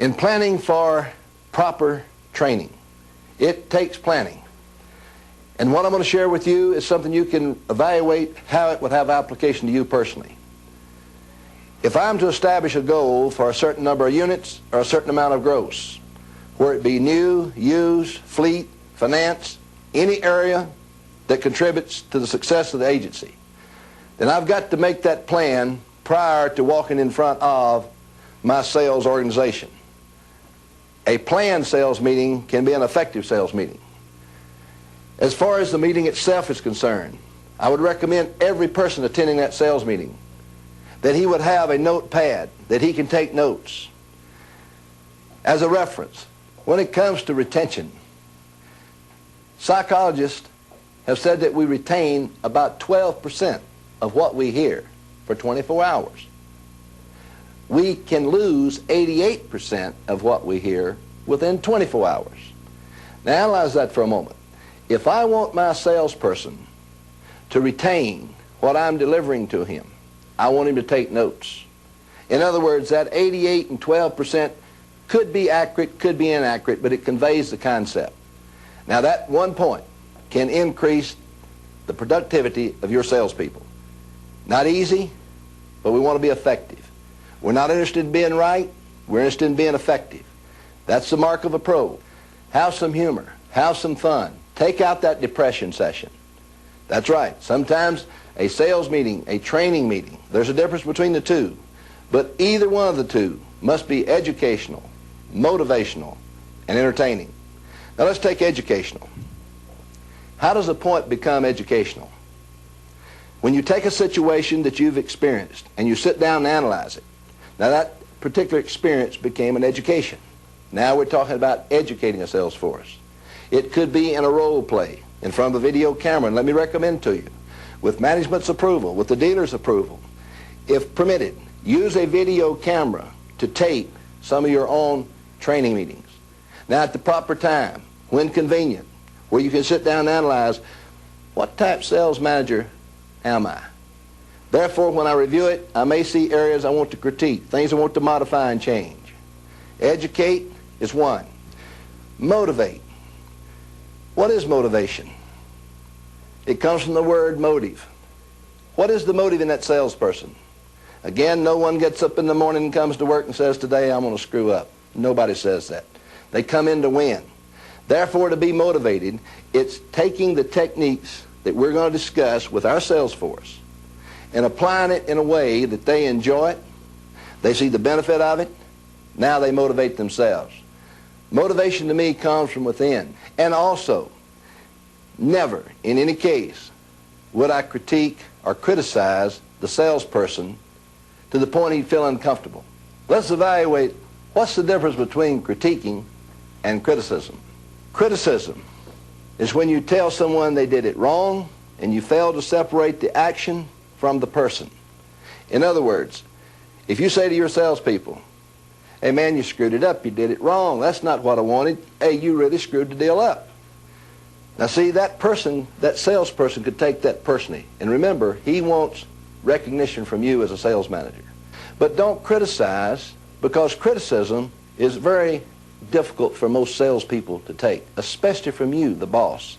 In planning for proper training, it takes planning. And what I'm going to share with you is something you can evaluate how it would have application to you personally. If I'm to establish a goal for a certain number of units or a certain amount of gross, where it be new, used, fleet, finance, any area that contributes to the success of the agency, then I've got to make that plan prior to walking in front of my sales organization. A planned sales meeting can be an effective sales meeting. As far as the meeting itself is concerned, I would recommend every person attending that sales meeting that he would have a notepad that he can take notes as a reference. When it comes to retention, psychologists have said that we retain about 12% of what we hear for 24 hours. We can lose 88% of what we hear within 24 hours. Now analyze that for a moment. If I want my salesperson to retain what I'm delivering to him, I want him to take notes. In other words, that 88 and 12% could be accurate, could be inaccurate, but it conveys the concept. Now that one point can increase the productivity of your salespeople. Not easy, but we want to be effective. We're not interested in being right, we're interested in being effective. That's the mark of a pro. Have some humor, have some fun. Take out that depression session. That's right. Sometimes a sales meeting, a training meeting, there's a difference between the two. But either one of the two must be educational, motivational, and entertaining. Now let's take educational. How does a point become educational? When you take a situation that you've experienced and you sit down and analyze it. Now that particular experience became an education. Now we're talking about educating a sales force. It could be in a role play in front of a video camera, and let me recommend to you, with management's approval, with the dealer's approval, if permitted, use a video camera to tape some of your own training meetings. Now at the proper time, when convenient, where you can sit down and analyze, what type sales manager am I? Therefore, when I review it, I may see areas I want to critique, things I want to modify and change. Educate is one. Motivate. What is motivation? It comes from the word motive. What is the motive in that salesperson? Again, no one gets up in the morning and comes to work and says, today I'm going to screw up. Nobody says that. They come in to win. Therefore, to be motivated, it's taking the techniques that we're going to discuss with our sales force and applying it in a way that they enjoy it, they see the benefit of it, now they motivate themselves. Motivation to me comes from within. And also, never in any case would I critique or criticize the salesperson to the point he'd feel uncomfortable. Let's evaluate what's the difference between critiquing and criticism. Criticism is when you tell someone they did it wrong and you fail to separate the action from the person. In other words, if you say to your salespeople, hey man, you screwed it up, you did it wrong, that's not what I wanted, hey, you really screwed the deal up. Now see, that person, that salesperson could take that personally. And remember, he wants recognition from you as a sales manager. But don't criticize, because criticism is very difficult for most salespeople to take, especially from you, the boss.